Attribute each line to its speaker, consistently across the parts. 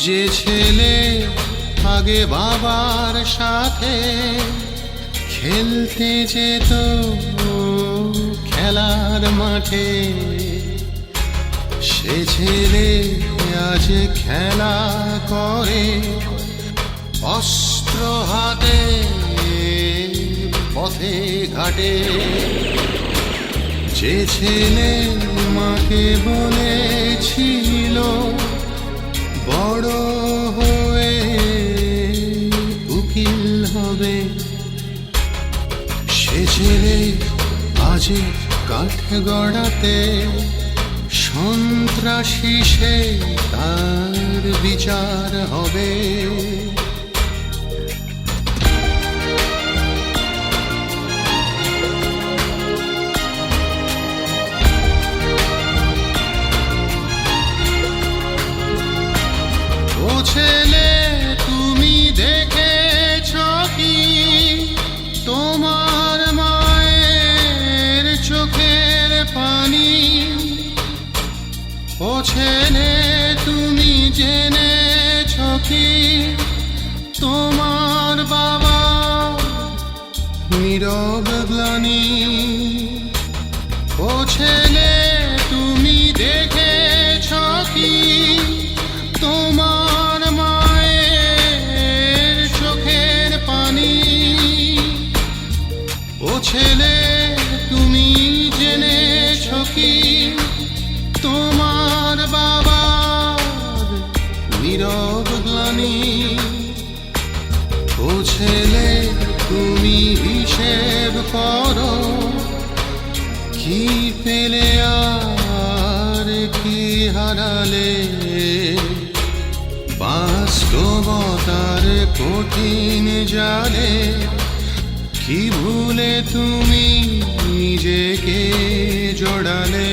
Speaker 1: যে ছেলে আগে বাবার সাথে খেলতে যেত খেলার মাঠে, সে ছেলে আজ খেলা করে অস্ত্র হাতে পথে ঘাটে। যে ছেলে মাকে বলেছিল বড় হয়ে উকিল হবে, সে ছেলে আজ কাঠ গড়াতে সন্ত্রাসী, সে তার বিচার হবে। ও ছেলে, তুমি দেখেছ কি তোমার মায়ের চোখের পানি? ও ছেলে, তুমি জেনেছ কি তোমার বাবা নীরব গ্লানি? ও ছেলে, তুমি দেখেছ কি তোমার মায়ের চোখের পানি? ও ছেলে, তুমি জেনেছ কি তোমার বাবার নীরব গ্লানি? ও ছেলে, তুমি হিসেব করো কি পেলে আর কি হারালে? বাস্তবতার কঠিন জালে কি ভুলে তুমি নিজেকে জড়ালে?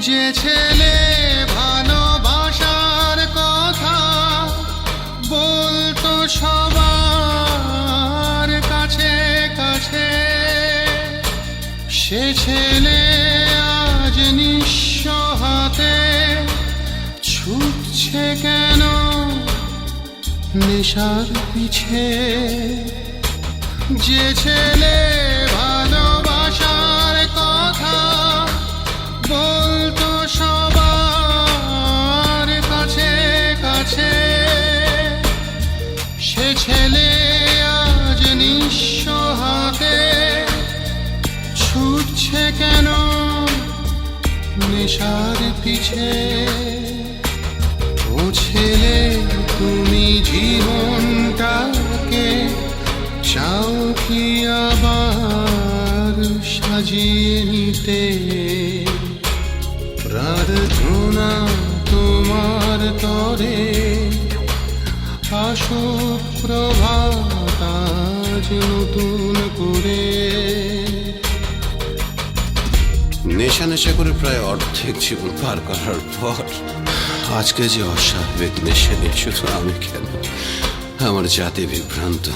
Speaker 1: যে ছেলে ভালোবাসার কথা বলতো সবার কাছে কাছে, সে ছেলে আজ নিঃস্ব হাতে ছুটছে কেন নেশার পিছে? যে ছেলে ভালোবাসার কথা বলতো সবার কাছে কাছে, সে ছেলে আজ নিঃস্ব হাতে ছুটছে কেন নেশার পিছে? ও ছেলে, তুমি জীবনটাকে চাও কি আবার সাজিয়ে নিতে? প্রার্থনা তোমার তরে আসুক প্রভাত আজ নতুন করে।
Speaker 2: নেশা নেশা করে প্রায় অর্ধেক জীবন পার করার পর আজকে যে অস্বাভাবিক নেশা নেই শুধু আমি কেন, আমার জাতি বিভ্রান্ত।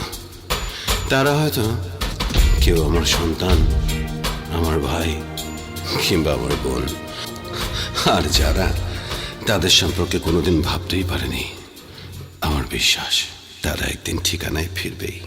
Speaker 2: তারা হয়তো কেউ আমার সন্তান, আমার ভাই কিংবা আমার বোন, আর যারা তাদের সম্পর্কে কোনোদিন ভাবতেই পারেনি, আমার বিশ্বাস তারা একদিন ঠিকানায় ফিরবেই।